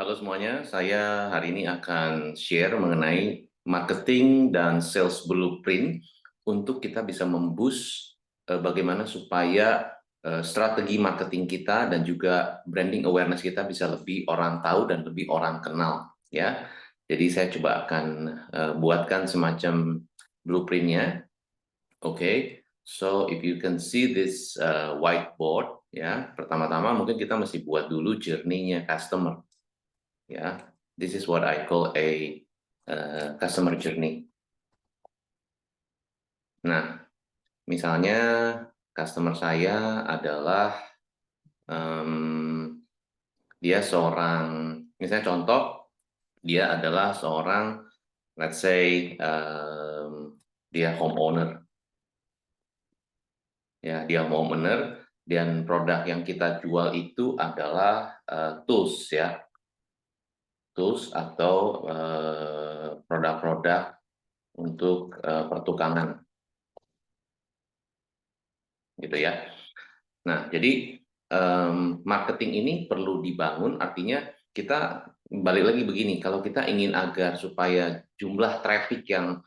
Halo semuanya, saya hari ini akan share mengenai marketing dan sales blueprint untuk kita bisa memboost bagaimana supaya strategi marketing kita dan juga branding awareness kita bisa lebih orang tahu dan lebih orang kenal, ya. Jadi saya coba akan buatkan semacam blueprintnya. Oke, so if you can see this whiteboard, ya, pertama-tama mungkin kita mesti buat dulu journey-nya customer. Ya, this is what I call a customer journey. Nah, misalnya customer saya adalah dia seorang, misalnya contoh, dia adalah seorang, let's say, dia homeowner. Ya, dia homeowner dan produk yang kita jual itu adalah tools, ya, tools atau produk-produk untuk pertukangan, gitu ya. Nah, jadi marketing ini perlu dibangun, artinya kita balik lagi begini, kalau kita ingin agar supaya jumlah traffic yang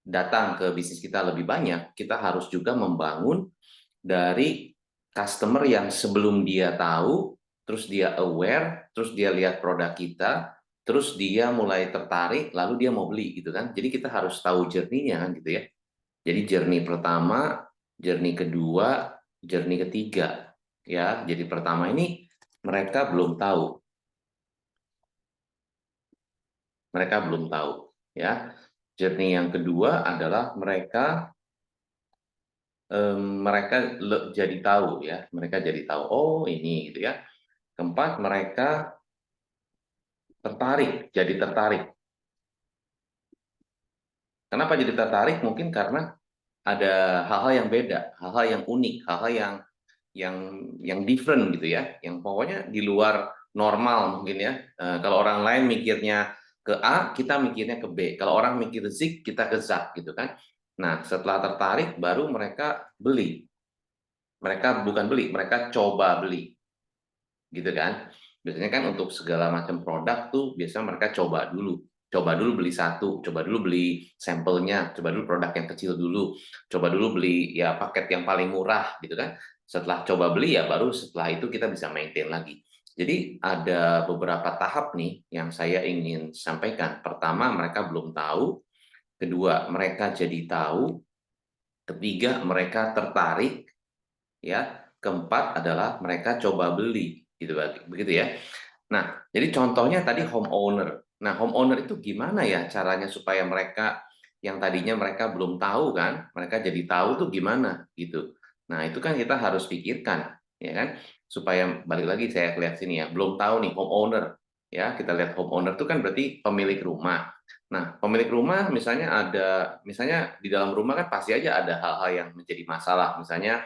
datang ke bisnis kita lebih banyak, kita harus juga membangun dari customer yang sebelum dia tahu, terus dia aware, terus dia lihat produk kita, terus dia mulai tertarik, lalu dia mau beli gitu kan. Jadi kita harus tahu journey-nya kan gitu ya. Jadi journey pertama, journey kedua, journey ketiga. Ya, jadi pertama ini mereka belum tahu. Mereka belum tahu, ya. Journey yang kedua adalah mereka jadi tahu, ya. Mereka jadi tahu, oh ini gitu ya. Keempat, mereka tertarik, jadi tertarik. Kenapa jadi tertarik? Mungkin karena ada hal-hal yang beda, hal-hal yang unik, hal-hal yang yang different gitu ya, yang pokoknya di luar normal mungkin ya. Kalau orang lain mikirnya ke A, kita mikirnya ke B. Kalau orang mikir Z, kita ke Z gitu kan. Nah, setelah tertarik baru mereka beli. Mereka bukan beli, mereka coba beli. Gitu kan. Biasanya kan untuk segala macam produk tuh biasanya mereka coba dulu. Coba dulu beli satu, coba dulu beli sampelnya, coba dulu produk yang kecil dulu, coba dulu beli ya paket yang paling murah gitu kan. Setelah coba beli ya baru setelah itu kita bisa maintain lagi. Jadi ada beberapa tahap nih yang saya ingin sampaikan. Pertama, mereka belum tahu. Kedua, mereka jadi tahu. Ketiga, mereka tertarik. Ya, keempat adalah mereka coba beli, gitu begitu ya. Nah, jadi contohnya tadi homeowner. Nah, homeowner itu gimana ya caranya supaya mereka yang tadinya mereka belum tahu kan, mereka jadi tahu tuh gimana gitu. Nah, itu kan kita harus pikirkan, ya kan? Supaya balik lagi saya lihat sini ya, belum tahu nih homeowner. Ya, kita lihat homeowner itu kan berarti pemilik rumah. Nah, pemilik rumah misalnya di dalam rumah kan pasti aja ada hal-hal yang menjadi masalah. Misalnya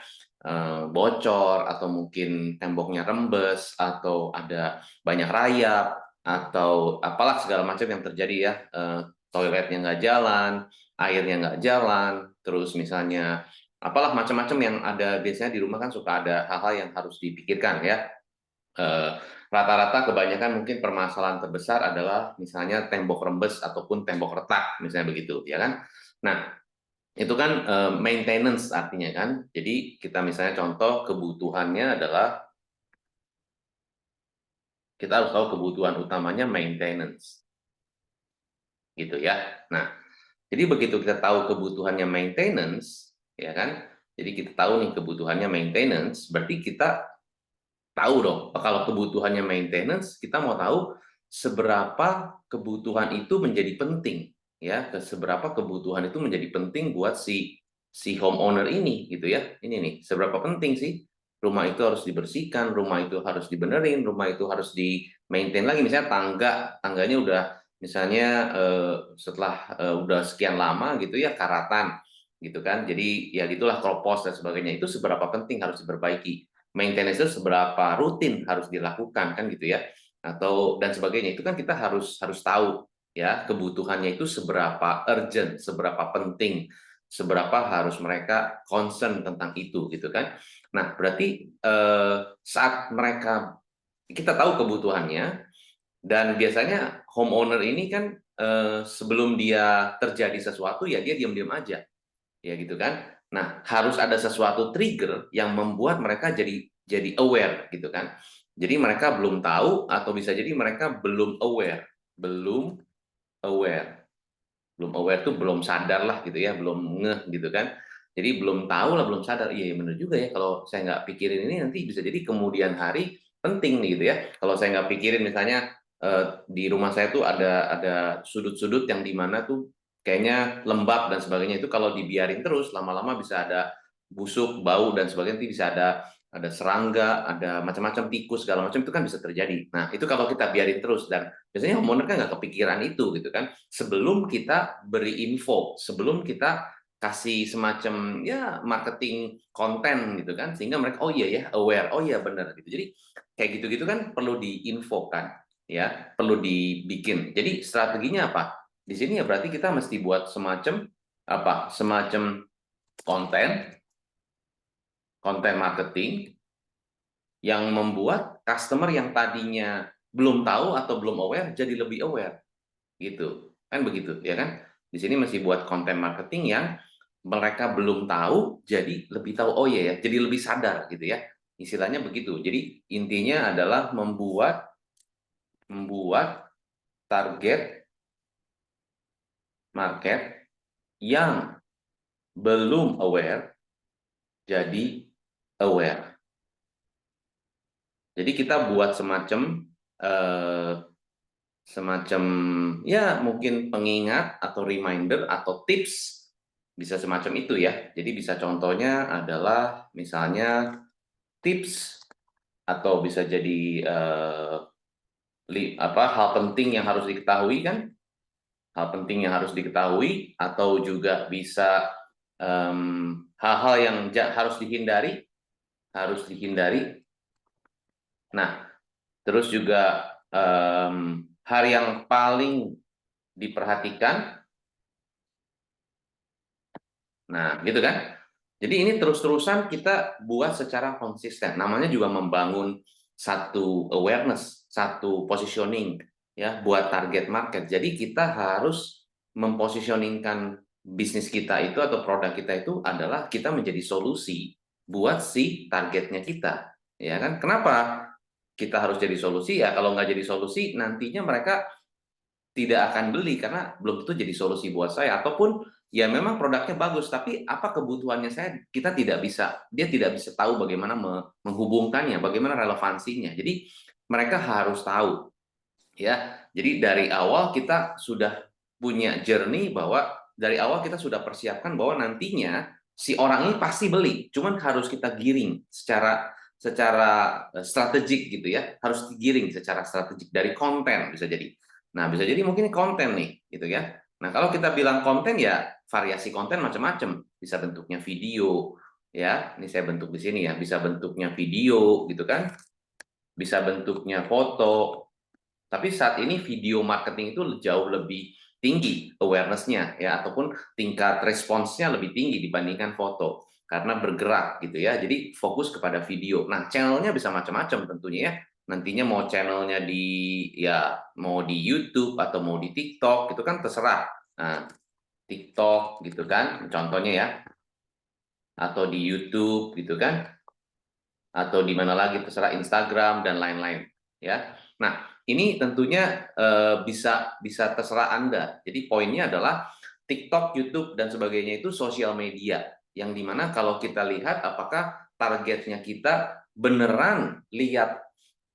bocor atau mungkin temboknya rembes atau ada banyak rayap atau apalah segala macam yang terjadi ya, toiletnya nggak jalan, airnya nggak jalan, terus misalnya apalah macam-macam yang ada biasanya di rumah kan suka ada hal-hal yang harus dipikirkan ya. Eh, Rata-rata kebanyakan mungkin permasalahan terbesar adalah misalnya tembok rembes ataupun tembok retak misalnya begitu ya kan. Nah, itu kan maintenance artinya kan. Jadi kita misalnya contoh kebutuhannya adalah kita harus tahu kebutuhan utamanya maintenance gitu ya. Nah, jadi begitu kita tahu kebutuhannya maintenance ya kan. Jadi kita tahu nih kebutuhannya maintenance, berarti kita tahu dong kalau kebutuhannya maintenance, kita mau tahu seberapa kebutuhan itu menjadi penting ya, seberapa kebutuhan itu menjadi penting buat si homeowner ini gitu ya. Ini nih, seberapa penting sih rumah itu harus dibersihkan, rumah itu harus dibenerin, rumah itu harus di maintain lagi, misalnya tangganya udah misalnya setelah udah sekian lama gitu ya karatan gitu kan. Jadi ya gitulah kropos dan sebagainya, itu seberapa penting harus diperbaiki, maintenance itu seberapa rutin harus dilakukan kan gitu ya, atau dan sebagainya, itu kan kita harus harus tahu ya kebutuhannya itu seberapa urgent, seberapa penting, seberapa harus mereka concern tentang itu gitu kan. Nah, berarti saat mereka kita tahu kebutuhannya, Dan biasanya homeowner ini kan sebelum dia terjadi sesuatu ya dia diam-diam aja, ya gitu kan. Nah, harus ada sesuatu trigger yang membuat mereka jadi aware gitu kan. Jadi mereka belum tahu atau bisa jadi mereka belum aware, aware, belum aware tuh belum sadar lah gitu ya, belum ngeh gitu kan. Jadi belum tahu lah, belum sadar. Iya, benar juga ya. Kalau saya nggak pikirin ini nanti bisa jadi kemudian hari penting nih gitu ya. Kalau saya nggak pikirin misalnya di rumah saya tuh ada sudut-sudut yang di mana tuh kayaknya lembab dan sebagainya, itu kalau dibiarin terus lama-lama bisa ada busuk, bau dan sebagainya, nanti bisa ada serangga, ada macam-macam tikus segala macam, itu kan bisa terjadi. Nah, itu kalau kita biarin terus, dan biasanya homeowner kan nggak kepikiran itu gitu kan. Sebelum kita beri info, sebelum kita kasih semacam ya marketing konten gitu kan, sehingga mereka oh iya ya aware, oh iya benar gitu. Jadi kayak gitu-gitu kan perlu diinfokan ya, perlu dibikin. Jadi strateginya apa? Di sini ya berarti kita mesti buat semacam apa? Semacam konten, konten marketing yang membuat customer yang tadinya belum tahu atau belum aware jadi lebih aware gitu kan, begitu ya kan. Di sini masih buat konten marketing yang mereka belum tahu jadi lebih tahu, oh iya ya, jadi lebih sadar gitu ya, istilahnya begitu. Jadi intinya adalah membuat membuat target market yang belum aware jadi aware. Jadi kita buat semacam eh, semacam ya mungkin pengingat atau reminder atau tips, bisa semacam itu ya. Jadi bisa contohnya adalah misalnya tips, atau bisa jadi hal penting yang harus diketahui kan, hal penting yang harus diketahui, atau juga bisa hal-hal yang harus dihindari, harus dihindari. Nah, terus juga hal yang paling diperhatikan. Nah, gitu kan? Jadi ini terus-terusan kita buat secara konsisten. Namanya juga membangun satu awareness, satu positioning ya buat target market. Jadi kita harus mempositioningkan bisnis kita itu atau produk kita itu adalah kita menjadi solusi buat si targetnya kita. Ya kan? Kenapa kita harus jadi solusi? Ya kalau nggak jadi solusi nantinya mereka tidak akan beli karena belum tentu jadi solusi buat saya, ataupun ya memang produknya bagus tapi apa kebutuhannya saya, kita tidak bisa, dia tidak bisa tahu bagaimana menghubungkannya, bagaimana relevansinya. Jadi mereka harus tahu ya. Jadi dari awal kita sudah punya journey, bahwa dari awal kita sudah persiapkan bahwa nantinya si orang ini pasti beli, cuman harus kita giring secara secara strategik gitu ya, harus digiring secara strategik dari konten bisa jadi. Nah, bisa jadi mungkin konten nih, gitu ya. Nah, kalau kita bilang konten ya variasi konten macam-macam, bisa bentuknya video, ya. Ini saya bentuk di sini ya, bisa bentuknya video gitu kan, bisa bentuknya foto. Tapi saat ini video marketing itu jauh lebih tinggi awareness-nya ya, ataupun tingkat responsnya lebih tinggi dibandingkan foto karena bergerak gitu ya. Jadi fokus kepada video. Nah, channelnya bisa macam-macam tentunya ya. Nantinya mau channelnya di ya mau di YouTube atau mau di TikTok itu kan terserah. Nah, TikTok gitu kan contohnya ya, atau di YouTube gitu kan, atau di mana lagi terserah, Instagram dan lain-lain ya. Nah, ini tentunya bisa bisa terserah Anda. Jadi poinnya adalah TikTok, YouTube dan sebagainya itu sosial media yang dimana kalau kita lihat apakah targetnya kita beneran lihat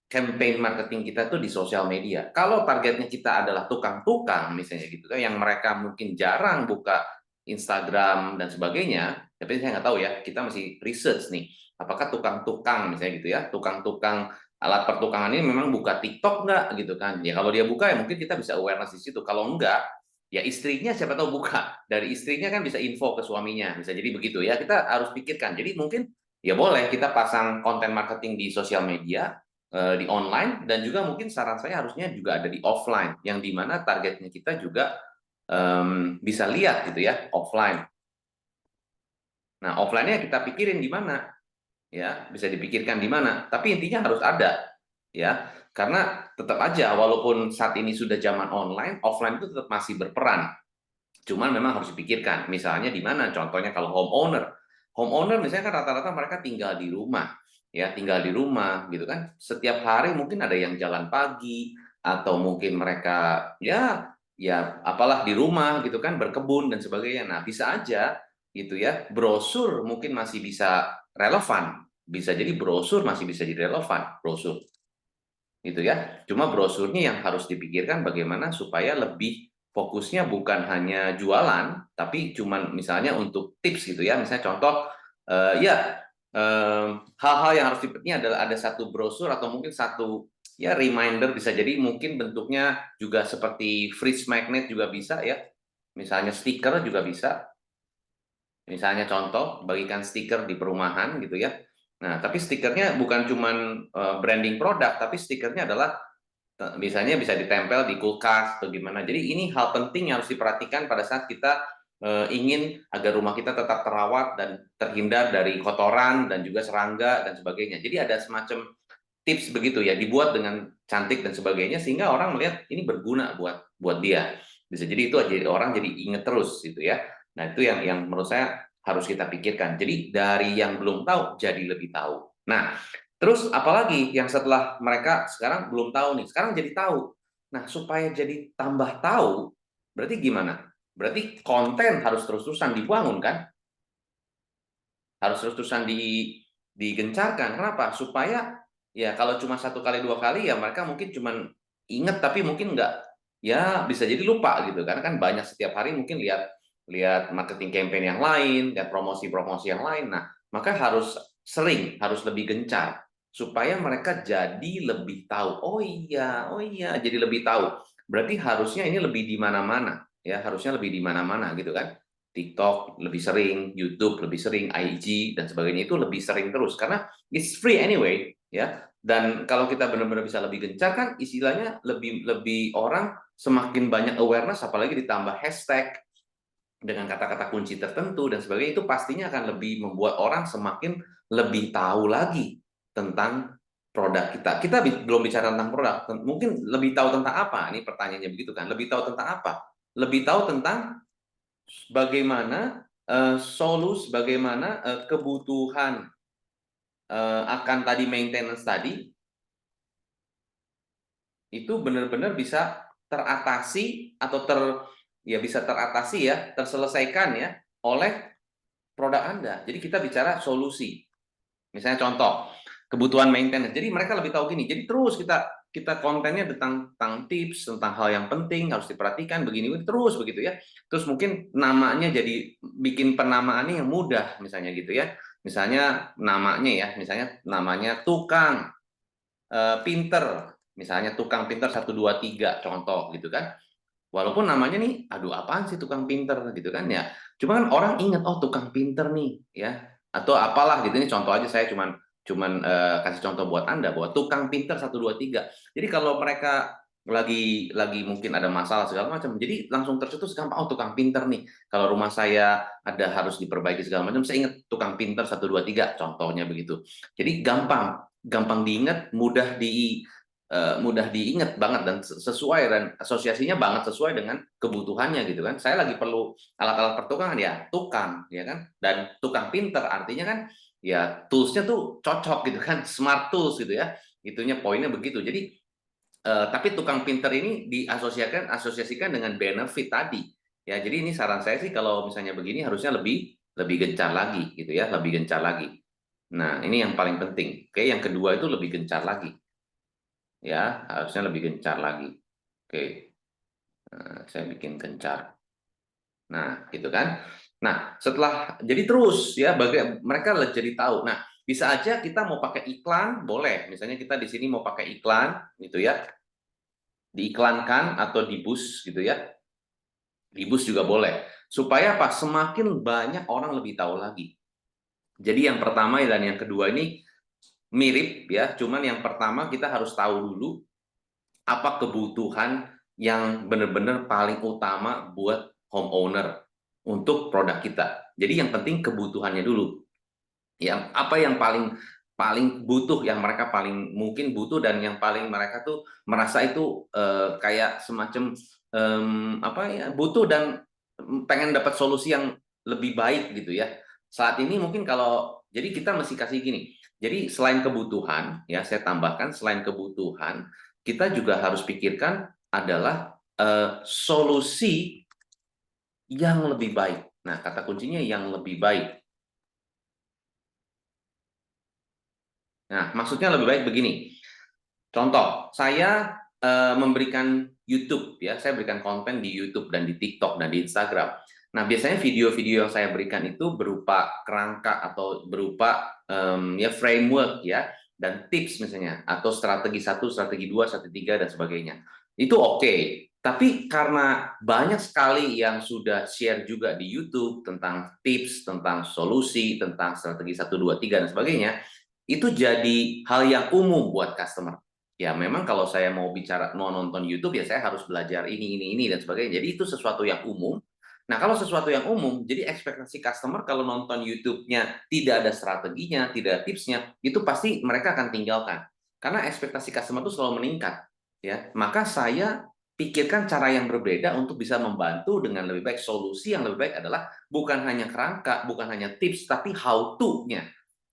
campaign marketing kita tuh di sosial media. Kalau targetnya kita adalah tukang-tukang misalnya gitu kan, yang mereka mungkin jarang buka Instagram dan sebagainya, tapi saya nggak tahu ya, kita masih research nih, apakah tukang-tukang misalnya gitu ya, tukang-tukang alat pertukangan ini memang buka TikTok nggak gitu kan. Ya kalau dia buka ya mungkin kita bisa awareness di situ. Kalau enggak, ya istrinya siapa tahu buka. Dari istrinya kan bisa info ke suaminya, bisa jadi begitu ya. Kita harus pikirkan. Jadi mungkin ya boleh kita pasang konten marketing di sosial media, di online, dan juga mungkin saran saya harusnya juga ada di offline, yang dimana targetnya kita juga bisa lihat gitu ya offline. Nah, offline-nya kita pikirin di mana ya, bisa dipikirkan di mana, tapi intinya harus ada. ya. Karena tetap aja walaupun saat ini sudah zaman online, offline itu tetap masih berperan. Cuman memang harus dipikirkan, misalnya di mana contohnya kalau homeowner. Homeowner misalnya kan rata-rata mereka tinggal di rumah, ya tinggal di rumah gitu kan. Setiap hari mungkin ada yang jalan pagi atau mungkin mereka ya apalah di rumah gitu kan berkebun dan sebagainya. Nah, bisa aja gitu ya. Brosur mungkin masih bisa relevan. Bisa jadi brosur masih bisa jadi relevan, brosur gitu ya. Cuma brosurnya yang harus dipikirkan bagaimana supaya lebih fokusnya bukan hanya jualan, tapi cuman misalnya untuk tips gitu ya. Misalnya contoh hal-hal yang harus dipikirkan adalah ada satu brosur atau mungkin satu ya reminder, bisa jadi mungkin bentuknya juga seperti fridge magnet juga bisa ya. Misalnya stiker juga bisa. Misalnya contoh, bagikan stiker di perumahan gitu ya. Nah, tapi stikernya bukan cuman branding produk, tapi stikernya adalah misalnya bisa ditempel di kulkas atau gimana. Jadi ini hal penting yang harus diperhatikan pada saat kita ingin agar rumah kita tetap terawat dan terhindar dari kotoran dan juga serangga dan sebagainya. Jadi ada semacam tips begitu ya, dibuat dengan cantik dan sebagainya sehingga orang melihat ini berguna buat buat dia. Bisa jadi itu aja orang jadi inget terus gitu ya. Nah, itu yang menurut saya harus kita pikirkan. Jadi dari yang belum tahu jadi lebih tahu. Nah, terus apalagi yang setelah mereka sekarang belum tahu nih, sekarang jadi tahu. Nah, supaya jadi tambah tahu, berarti gimana? Berarti konten harus terus-terusan dibangun kan? Harus terus-terusan digencarkan. Kenapa? Supaya ya kalau cuma satu kali dua kali ya mereka mungkin cuma inget tapi mungkin nggak, ya bisa jadi lupa gitu. Karena kan banyak setiap hari mungkin lihat lihat marketing campaign yang lain, lihat promosi-promosi yang lain. Nah, maka harus sering, harus lebih gencar supaya mereka jadi lebih tahu. Oh iya, jadi lebih tahu. Berarti harusnya ini lebih di mana-mana, ya harusnya lebih di mana-mana gitu kan. TikTok lebih sering, YouTube lebih sering, IG dan sebagainya itu lebih sering terus karena it's free anyway ya. Dan kalau kita benar-benar bisa lebih gencar kan istilahnya lebih lebih orang semakin banyak awareness apalagi ditambah hashtag dengan kata-kata kunci tertentu dan sebagainya itu pastinya akan lebih membuat orang semakin lebih tahu lagi tentang produk kita. Kita belum bicara tentang produk, mungkin lebih tahu tentang apa? Ini pertanyaannya begitu kan. Lebih tahu tentang apa? Lebih tahu tentang bagaimana bagaimana kebutuhan akan tadi maintenance tadi itu benar-benar bisa teratasi atau bisa teratasi ya, terselesaikan ya oleh produk Anda. Jadi kita bicara solusi. Misalnya contoh, kebutuhan maintenance. Jadi mereka lebih tahu gini. Jadi terus kita kita kontennya tentang tips, tentang hal yang penting harus diperhatikan begini terus begitu ya. Terus mungkin namanya jadi bikin penamaannya yang mudah misalnya gitu ya. Misalnya namanya ya, misalnya namanya tukang pinter. Misalnya tukang pinter 1 2 3 contoh gitu kan. Walaupun namanya nih, aduh apaan sih tukang pinter gitu kan ya. Cuma kan orang ingat oh tukang pinter nih ya. Atau apalah gitu, ini contoh aja saya cuman cuman kasih contoh buat Anda bahwa tukang pinter 1 2 3. Jadi kalau mereka lagi mungkin ada masalah segala macam, jadi langsung tercetus gampang oh tukang pinter nih. Kalau rumah saya ada harus diperbaiki segala macam, saya ingat tukang pinter 1 2 3 contohnya begitu. Jadi gampang gampang diingat, mudah diingat banget dan sesuai dan asosiasinya banget sesuai dengan kebutuhannya gitu kan. Saya lagi perlu alat-alat pertukangan ya tukang ya kan, dan tukang pinter artinya kan ya toolsnya tuh cocok gitu kan, smart tools gitu ya, itunya poinnya begitu. Jadi tapi tukang pinter ini asosiasikan dengan benefit tadi ya. Jadi ini saran saya sih kalau misalnya begini harusnya lebih lebih gencar lagi gitu ya, lebih gencar lagi. Nah ini yang paling penting. Oke, yang kedua itu lebih gencar lagi ya, harusnya lebih gencar lagi. Oke, saya bikin gencar. Nah, gitu kan. Nah, setelah jadi terus ya, mereka jadi tahu. Nah, bisa aja kita mau pakai iklan, boleh. Misalnya kita di sini mau pakai iklan, gitu ya, diiklankan atau di bus, gitu ya, di bus juga boleh. Supaya apa? Semakin banyak orang lebih tahu lagi. Jadi yang pertama dan yang kedua ini mirip ya, cuman yang pertama kita harus tahu dulu apa kebutuhan yang benar-benar paling utama buat homeowner untuk produk kita. Jadi yang penting kebutuhannya dulu. Ya, apa yang paling paling butuh, yang mereka paling mungkin butuh dan yang paling mereka tuh merasa itu kayak semacam apa ya, butuh dan pengen dapat solusi yang lebih baik gitu ya. Saat ini mungkin kalau jadi kita mesti kasih gini. Jadi selain kebutuhan ya, saya tambahkan selain kebutuhan, kita juga harus pikirkan adalah solusi yang lebih baik. Nah, kata kuncinya yang lebih baik. Nah, maksudnya lebih baik begini. Contoh, saya memberikan YouTube ya, saya berikan konten di YouTube dan di TikTok dan di Instagram. Nah, biasanya video-video yang saya berikan itu berupa kerangka atau berupa ya framework ya dan tips misalnya atau strategi satu, strategi dua, strategi tiga dan sebagainya. Itu oke. Tapi karena banyak sekali yang sudah share juga di YouTube tentang tips, tentang solusi, tentang strategi satu, dua, tiga dan sebagainya, itu jadi hal yang umum buat customer. Ya memang kalau saya mau bicara mau nonton YouTube ya saya harus belajar ini dan sebagainya. Jadi itu sesuatu yang umum. Nah kalau sesuatu yang umum, jadi ekspektasi customer kalau nonton YouTube-nya tidak ada strateginya, tidak ada tipsnya, itu pasti mereka akan tinggalkan. Karena ekspektasi customer itu selalu meningkat. Ya, maka saya pikirkan cara yang berbeda untuk bisa membantu dengan lebih baik. Solusi yang lebih baik adalah bukan hanya kerangka, bukan hanya tips, tapi how to-nya.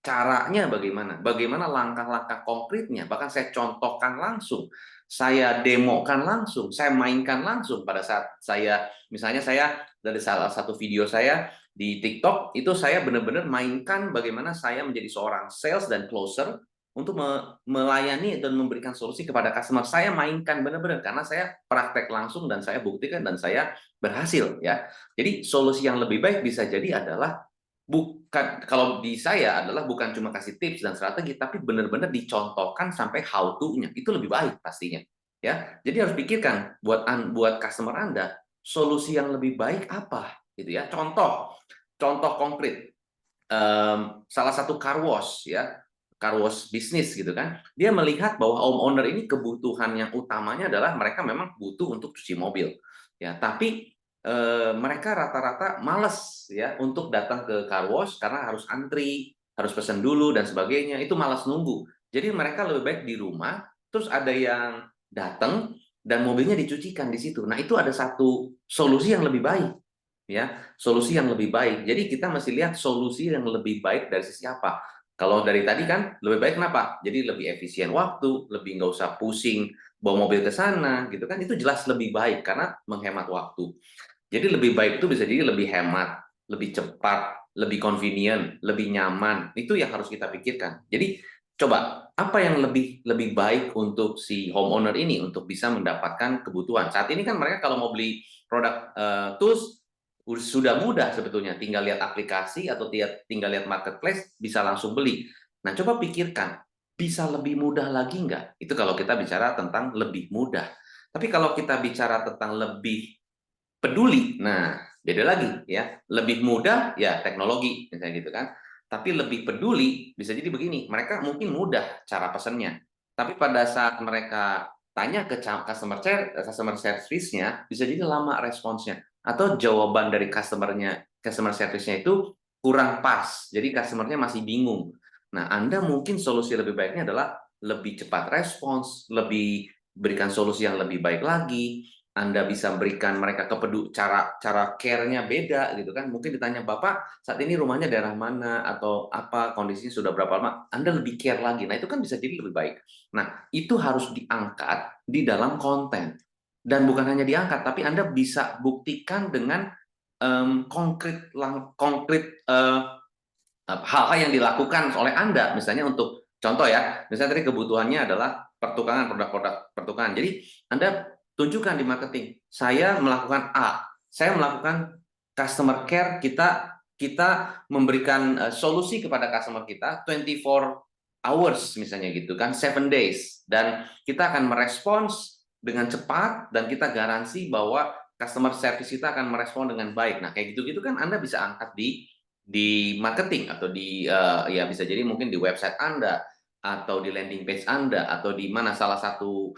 Caranya bagaimana? Bagaimana langkah-langkah konkretnya? Bahkan saya contohkan langsung, saya demokan langsung, saya mainkan langsung pada saat saya, misalnya saya dari salah satu video saya di TikTok, itu saya benar-benar mainkan bagaimana saya menjadi seorang sales dan closer untuk melayani dan memberikan solusi kepada customer. Saya mainkan benar-benar karena saya praktek langsung dan saya buktikan dan saya berhasil ya. Jadi solusi yang lebih baik bisa jadi adalah bukan, kalau di saya adalah bukan cuma kasih tips dan strategi, tapi benar-benar dicontohkan sampai how to-nya. Itu lebih baik pastinya. Ya, jadi harus pikirkan buat customer Anda solusi yang lebih baik apa, gitu ya. Contoh konkret. Salah satu car wash ya, car wash bisnis gitu kan. Dia melihat bahwa homeowner ini kebutuhan yang utamanya adalah mereka memang butuh untuk cuci mobil. Ya, tapi mereka rata-rata males ya untuk datang ke car wash karena harus antri, harus pesan dulu dan sebagainya. Itu malas nunggu. Jadi mereka lebih baik di rumah, terus ada yang datang dan mobilnya dicucikan di situ. Nah, itu ada satu solusi yang lebih baik ya, solusi yang lebih baik. Jadi kita mesti lihat solusi yang lebih baik dari sisi apa. Kalau dari tadi kan lebih baik kenapa? Jadi lebih efisien waktu, lebih nggak usah pusing bawa mobil ke sana gitu kan, itu jelas lebih baik karena menghemat waktu. Jadi lebih baik itu bisa jadi lebih hemat, lebih cepat, lebih convenient, lebih nyaman. Itu yang harus kita pikirkan. Jadi coba apa yang lebih lebih baik untuk si homeowner ini untuk bisa mendapatkan kebutuhan. Saat ini kan mereka kalau mau beli produk tools sudah mudah sebetulnya, tinggal lihat aplikasi atau tinggal lihat marketplace bisa langsung beli. Nah, coba pikirkan, bisa lebih mudah lagi nggak? Itu kalau kita bicara tentang lebih mudah. Tapi kalau kita bicara tentang lebih peduli, nah beda lagi ya. Lebih mudah ya teknologi misalnya gitu kan. Tapi lebih peduli bisa jadi begini, mereka mungkin mudah cara pesannya. Tapi pada saat mereka tanya ke customer service-nya bisa jadi lama responsnya atau jawaban dari customer service-nya itu kurang pas. Jadi customer-nya masih bingung. Nah, Anda mungkin solusi lebih baiknya adalah lebih cepat respons, lebih berikan solusi yang lebih baik lagi, anda bisa berikan mereka cara cara care-nya beda gitu kan. Mungkin ditanya, "Bapak saat ini rumahnya daerah mana atau apa, kondisinya sudah berapa lama?" Anda lebih care lagi. Nah, itu kan bisa jadi lebih baik. Nah, itu harus diangkat di dalam konten. Dan bukan hanya diangkat, tapi Anda bisa buktikan dengan konkret hal-hal yang dilakukan oleh Anda. Misalnya untuk contoh ya, misalnya tadi kebutuhannya adalah pertukangan, produk-produk pertukangan. Jadi Anda tunjukkan di marketing, saya melakukan A, saya melakukan customer care, kita kita memberikan solusi kepada customer kita 24 hours misalnya gitu kan, 7 days, dan kita akan merespons dengan cepat dan kita garansi bahwa customer service kita akan merespon dengan baik. Nah, kayak gitu-gitu kan Anda bisa angkat di marketing atau ya bisa jadi mungkin di website Anda atau di landing page Anda atau di mana salah satu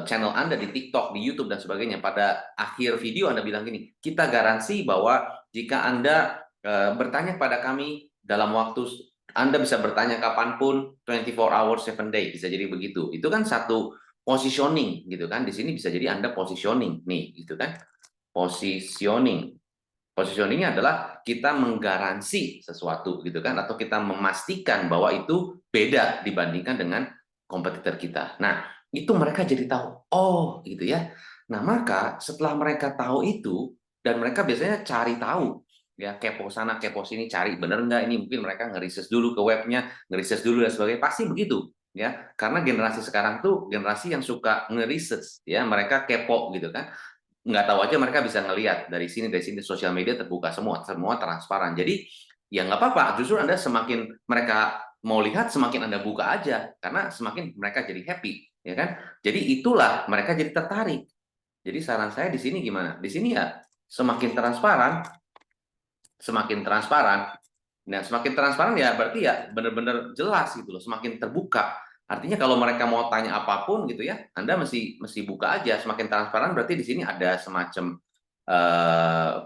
channel Anda di TikTok, di YouTube dan sebagainya. Pada akhir video Anda bilang gini, kita garansi bahwa jika Anda bertanya pada kami dalam waktu Anda bisa bertanya kapanpun, 24 hours 7 day, bisa jadi begitu. Itu kan satu positioning gitu kan. Di sini bisa jadi Anda positioning nih, gitu kan. Positioning. Positioningnya adalah kita menggaransi sesuatu gitu kan, atau kita memastikan bahwa itu beda dibandingkan dengan kompetitor kita. Nah, itu mereka jadi tahu, oh gitu ya. Nah, maka setelah mereka tahu itu, dan mereka biasanya cari tahu, ya kepo sana, kepo sini, cari bener nggak ini, mungkin mereka ngeriset dulu ke webnya, ngeriset dulu dan sebagainya, pasti begitu. Ya, karena generasi sekarang tuh generasi yang suka ngeriset, ya mereka kepo gitu kan, nggak tahu aja mereka bisa ngelihat dari sini sosial media terbuka semua semua transparan, jadi ya nggak apa-apa, justru Anda semakin mereka mau lihat semakin Anda buka aja karena semakin mereka jadi happy, ya kan, jadi itulah mereka jadi tertarik. Jadi saran saya di sini gimana, di sini ya semakin transparan, semakin transparan. Nah, semakin transparan ya berarti ya benar-benar jelas gitu loh, semakin terbuka. Artinya kalau mereka mau tanya apapun gitu ya, Anda mesti buka aja. Semakin transparan berarti di sini ada semacam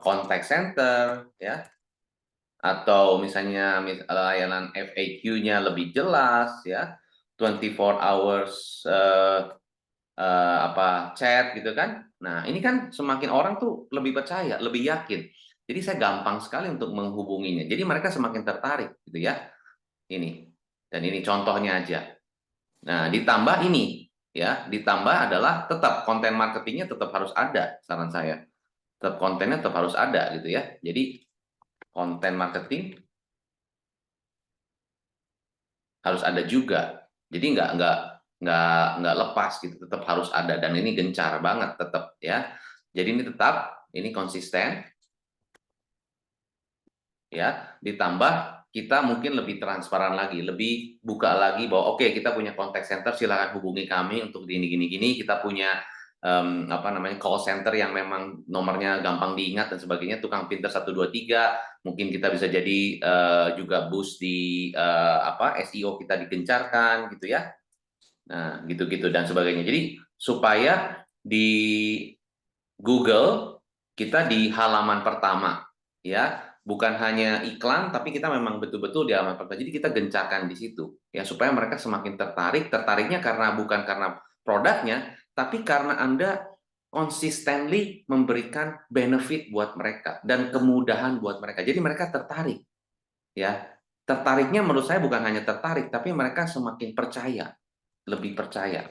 contact center ya, atau misalnya layanan FAQ-nya lebih jelas ya, 24 hours chat gitu kan. Nah, ini kan semakin orang tuh lebih percaya, lebih yakin. Jadi saya gampang sekali untuk menghubunginya. Jadi mereka semakin tertarik gitu ya. Ini. Dan ini contohnya aja. Nah, ditambah ini ya, ditambah adalah tetap konten marketingnya tetap harus ada, saran saya. Tetap kontennya tetap harus ada gitu ya. Jadi konten marketing harus ada juga. Jadi nggak lepas gitu, tetap harus ada, dan ini gencar banget tetap ya. Jadi ini tetap ini konsisten ya, ditambah kita mungkin lebih transparan lagi, lebih buka lagi bahwa oke, kita punya contact center, silakan hubungi kami untuk gini gini gini, kita punya call center yang memang nomornya gampang diingat dan sebagainya, tukang pinter 123, mungkin kita bisa jadi juga boost di SEO kita digencarkan gitu ya. Nah, gitu-gitu dan sebagainya. Jadi supaya di Google kita di halaman pertama ya, bukan hanya iklan tapi kita memang betul-betul di halaman pertama. Jadi kita gencarkan di situ ya supaya mereka semakin tertarik. Tertariknya karena bukan karena produknya, tapi karena Anda consistently memberikan benefit buat mereka dan kemudahan buat mereka. Jadi mereka tertarik ya. Tertariknya menurut saya bukan hanya tertarik, tapi mereka semakin percaya, lebih percaya.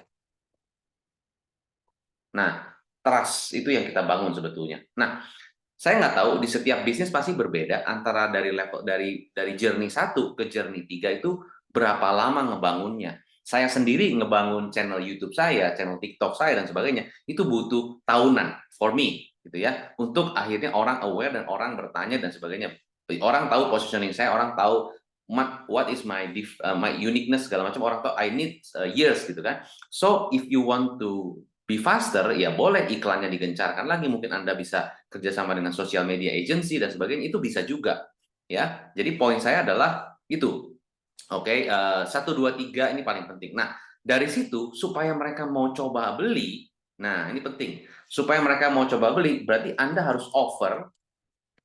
Nah, trust itu yang kita bangun sebetulnya. Nah, saya nggak tahu di setiap bisnis pasti berbeda antara dari level dari journey 1 ke journey 3 itu berapa lama ngebangunnya. Saya sendiri ngebangun channel YouTube saya, channel TikTok saya dan sebagainya, itu butuh tahunan for me gitu ya. Untuk akhirnya orang aware dan orang bertanya dan sebagainya. Orang tahu positioning saya, orang tahu what is my uniqueness segala macam, orang tahu I need years gitu kan. So if you want to be faster, ya boleh iklannya digencarkan lagi, mungkin Anda bisa kerjasama dengan social media agency dan sebagainya, itu bisa juga ya. Jadi poin saya adalah itu, oke, 1, 2, 3 ini paling penting. Nah, dari situ supaya mereka mau coba beli, nah ini penting, supaya mereka mau coba beli berarti Anda harus offer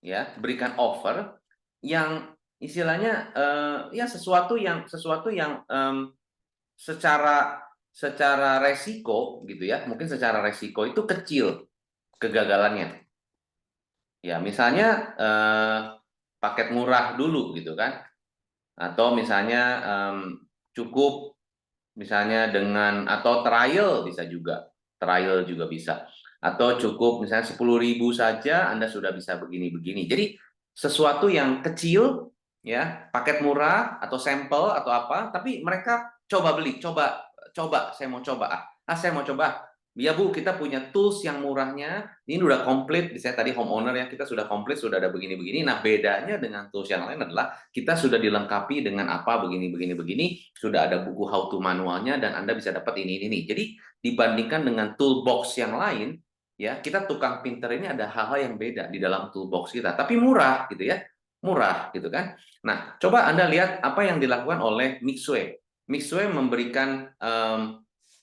ya, berikan offer yang istilahnya ya sesuatu yang secara secara resiko gitu ya, mungkin secara resiko itu kecil kegagalannya. Ya, misalnya paket murah dulu gitu kan, atau misalnya cukup misalnya dengan, atau trial juga bisa, atau cukup misalnya 10.000 saja Anda sudah bisa begini-begini. Jadi sesuatu yang kecil ya, paket murah atau sampel atau apa, tapi mereka coba beli, coba coba saya mau coba, saya mau coba. Ya Bu, kita punya tools yang murahnya, ini udah komplit, misalnya tadi homeowner ya, kita sudah komplit, sudah ada begini-begini. Nah, bedanya dengan tools yang lain adalah kita sudah dilengkapi dengan apa begini-begini, sudah ada buku how to manualnya, dan Anda bisa dapat ini. Jadi dibandingkan dengan toolbox yang lain, ya kita tukang pinter ini ada hal-hal yang beda di dalam toolbox kita, tapi murah gitu ya, murah gitu kan. Nah, coba Anda lihat apa yang dilakukan oleh Mixway. Mixway memberikan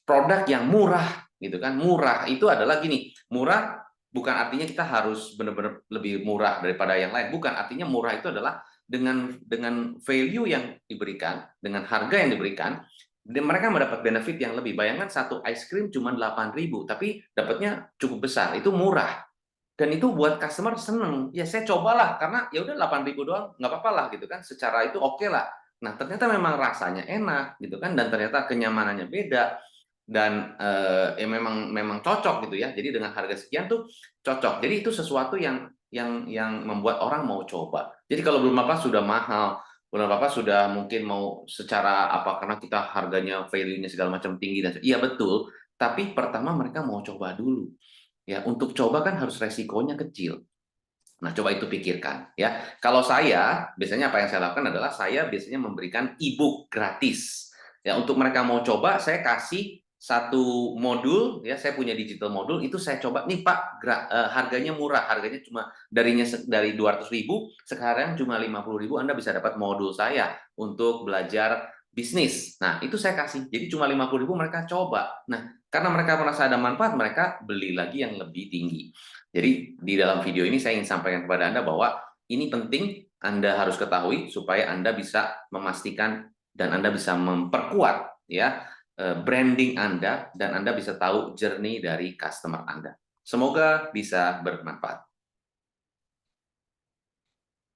produk yang murah gitu kan. Murah itu adalah gini, murah bukan artinya kita harus benar-benar lebih murah daripada yang lain, bukan, artinya murah itu adalah dengan value yang diberikan, dengan harga yang diberikan, dan mereka mendapat benefit yang lebih. Bayangkan satu ice cream cuma 8.000, tapi dapatnya cukup besar. Itu murah. Dan itu buat customer seneng. Ya saya cobalah karena ya udah 8.000 doang, nggak apa-apa lah gitu kan. Secara itu oke lah. Nah, ternyata memang rasanya enak gitu kan, dan ternyata kenyamanannya beda, dan ya memang memang cocok gitu ya. Jadi dengan harga sekian tuh cocok. Jadi itu sesuatu yang membuat orang mau coba. Jadi kalau belum apa sudah mahal, belum apa sudah mungkin mau secara apa, karena kita harganya value-nya segala macam tinggi, dan iya betul. Tapi pertama mereka mau coba dulu. Ya, untuk coba kan harus resikonya kecil. Nah, coba itu pikirkan ya. Kalau saya, biasanya apa yang saya lakukan adalah saya biasanya memberikan e-book gratis. Ya, untuk mereka mau coba, saya kasih satu modul ya, saya punya digital modul itu saya coba nih Pak, harganya murah, harganya cuma dari 200.000 sekarang cuma 50.000 Anda bisa dapat modul saya untuk belajar bisnis. Nah, itu saya kasih. Jadi cuma 50.000 mereka coba. Nah, karena mereka merasa ada manfaat, mereka beli lagi yang lebih tinggi. Jadi di dalam video ini saya ingin sampaikan kepada Anda bahwa ini penting Anda harus ketahui supaya Anda bisa memastikan dan Anda bisa memperkuat ya branding Anda, dan Anda bisa tahu journey dari customer Anda. Semoga bisa bermanfaat.